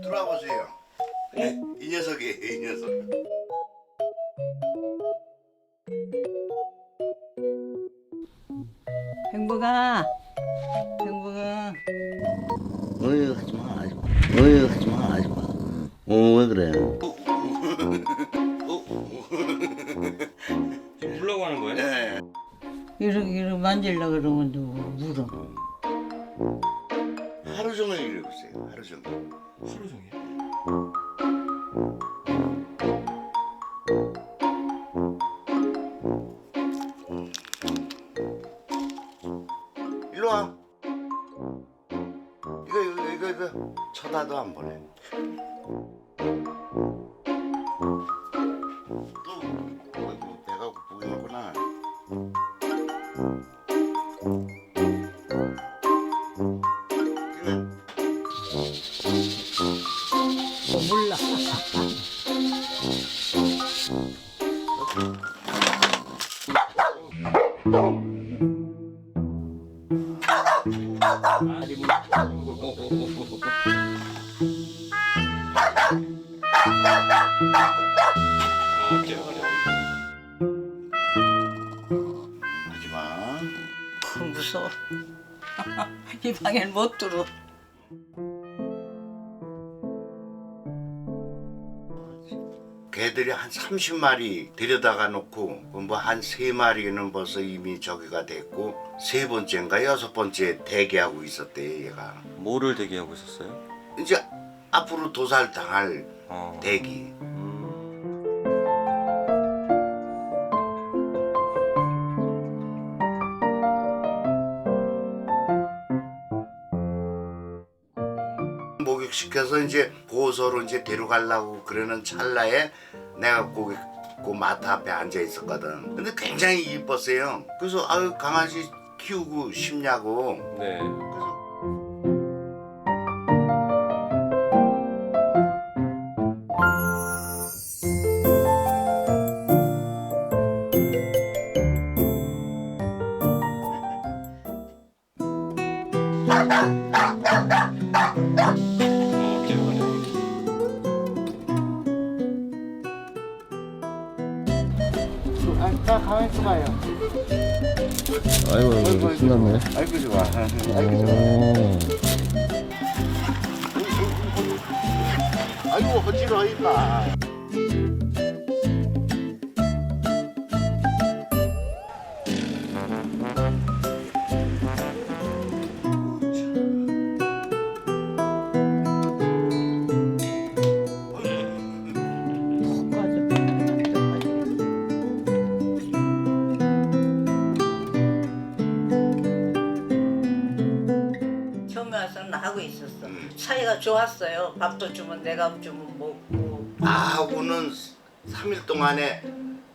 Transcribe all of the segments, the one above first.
들어와 보세요. 이 녀석이에요, 이 녀석. 행복아, 행복아. 어이 하지마, 하지마. 어이 하지마, 하지마. 왜 그래? 지금 보려고 하는 거예요? 네. 이렇게 만질라 그러면 또 물어. 하루 종일 이러세요. 하루 종일. 하루 종일. 일로 와. 이거 쳐다도 안 보네. 또 아이고 배가 고프겠구나. 몰라. 하지마. 무서워. 이 방에 못 들어. 개들이 한 30마리 데려다가 놓고 뭐 한 3마리는 벌써 이미 저기가 됐고 3번째인가 6번째 대기하고 있었대 얘가. 뭐를 대기하고 있었어요? 이제 앞으로 도살 당할 어. 대기. 목욕시켜서 이제 보호소로 이제 데려가려고 그러는 찰나에 내가 거기 그 마트 앞에 앉아 있었거든. 근데 굉장히 이뻤어요. 그래서 아유 강아지 키우고 싶냐고. 네. 그래서 나 가만히 있어봐요. 아이고 신났네. 아이고 좋아. 아이고 어지러워 임마. 처음에 와서는 하고 있었어. 사이가 좋았어요. 밥도 주면 내가 주면 먹고. 나하고는 3일 동안에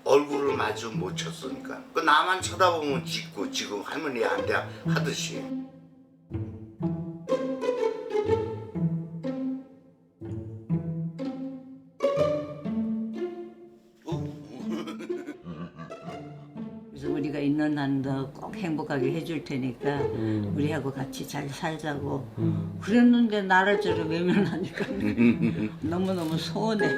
얼굴을 마주 못 쳤으니까 그 나만 쳐다보면 짖고 지금 할머니한테 하듯이. 그래서 우리가 있는 한도 꼭 행복하게 해줄 테니까 우리하고 같이 잘 살자고 그랬는데 나를 저렇게 외면하니까 너무너무 서운해.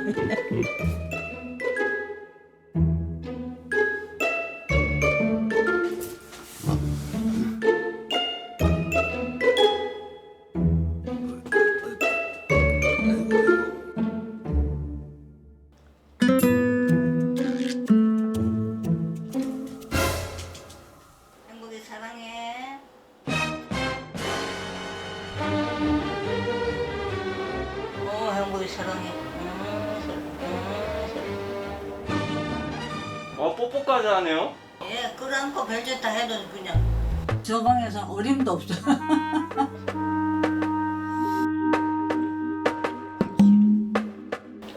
행복이 사랑해. 행복이 사랑해. 뽀뽀까지 하네요? 예, 끌어안고 별짓 다 해도 그냥 저 방에서 어림도 없어.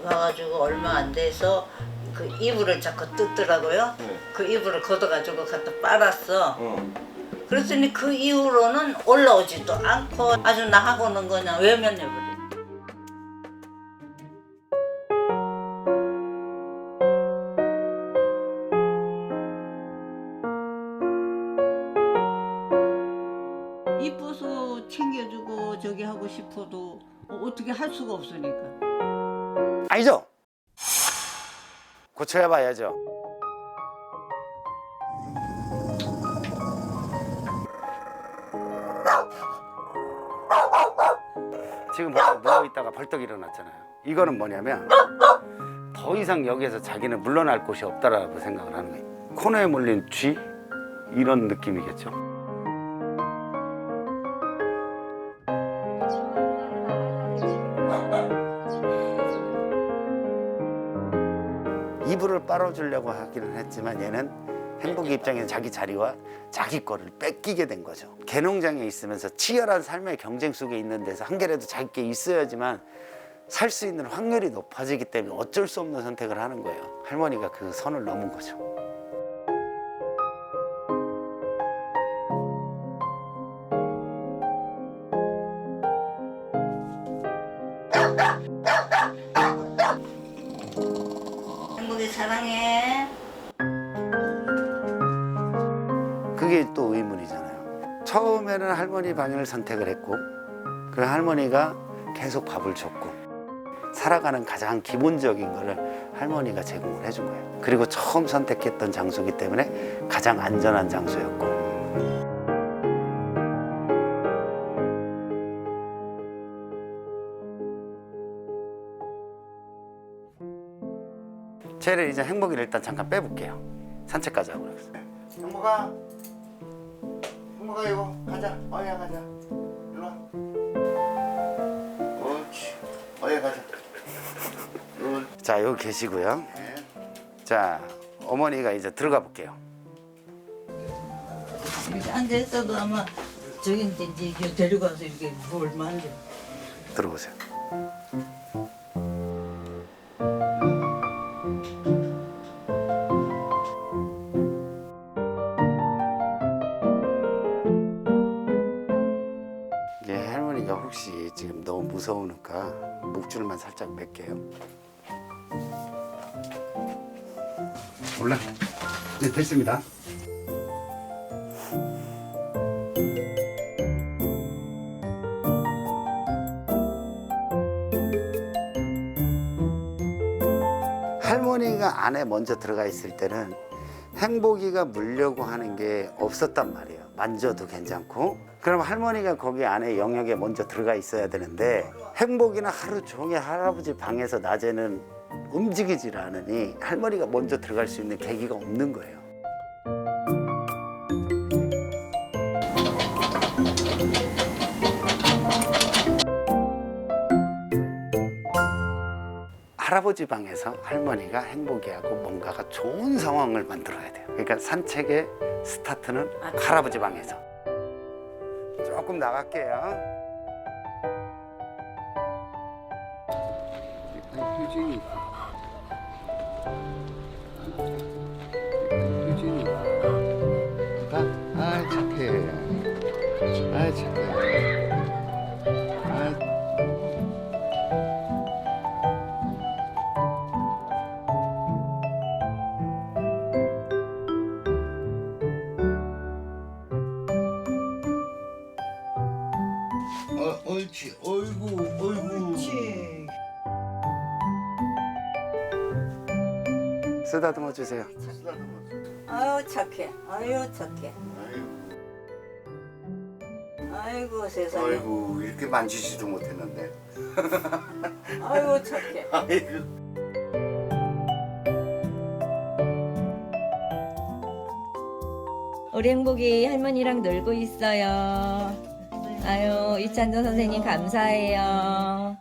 와가지고 얼마 안 돼서 그 이불을 자꾸 뜯더라고요. 네. 그 이불을 걷어가지고 갖다 빨았어. 어. 그랬더니 그 이후로는 올라오지도 않고 아주 나하고는 그냥 외면해버려. 이뻐서 챙겨주고 저기 하고 싶어도 어떻게 할 수가 없으니까. 아니죠? 고쳐야 봐야죠. 지금 보면 누워있다가 벌떡 일어났잖아요. 이거는 뭐냐면 더 이상 여기에서 자기는 물러날 곳이 없다라고 생각을 하는 거예요. 코너에 몰린 쥐? 이런 느낌이겠죠. 이불을 빨아주려고 하기는 했지만 얘는 행복이 입장에서 자기 자리와 자기 거를 뺏기게 된 거죠. 개농장에 있으면서 치열한 삶의 경쟁 속에 있는 데서 한 개라도 자기 게 있어야지만 살 수 있는 확률이 높아지기 때문에 어쩔 수 없는 선택을 하는 거예요. 할머니가 그 선을 넘은 거죠. 행복이 사랑해. 그게 또 의문이잖아요. 처음에는 할머니 방향을 선택을 했고 그 할머니가 계속 밥을 줬고 살아가는 가장 기본적인 거를 할머니가 제공을 해준 거예요. 그리고 처음 선택했던 장소이기 때문에 가장 안전한 장소였고 쟤를 이제 행복이를 일단 잠깐 빼볼게요. 산책 가자고 그랬어요. 행복아, 행복아 이거 가자. 어야 가자. 일로 와. 옳지. 어야 가자. 자 여기 계시고요. 네. 자 어머니가 이제 들어가 볼게요. 이렇게 앉아 있어도 아마 저기 이제 이렇게 데리고 와서 이렇게 뭘 만져. 들어보세요. 이게 할머니가 혹시 지금 너무 무서우니까 목줄만 살짝 맬게요. 올라. 네 됐습니다. 할머니가 안에 먼저 들어가 있을 때는 행복이가 물려고 하는 게 없었단 말이에요. 만져도 괜찮고. 그럼 할머니가 거기 안에 영역에 먼저 들어가 있어야 되는데 행복이는 하루 종일 할아버지 방에서 낮에는 움직이질 않으니 할머니가 먼저 들어갈 수 있는 계기가 없는 거예요. 할아버지 방에서 할머니가 행복이하고 뭔가가 좋은 상황을 만들어야 돼요. 그러니까 산책의 스타트는 할아버지 방에서. 조금 나갈게요. 효진이. 효진이. 아 착해. 아 착해. 아. 옳지. 어이구, 어이구. 그렇지. 쓰다듬어 주세요. 아유 착해. 아유 착해. 아이고 세상에. 아이고 이렇게 만지지도 못했는데. 아이고 착해. 아이고. 우리 행복이 할머니랑 놀고 있어요. 아유, 이찬도 선생님 감사해요.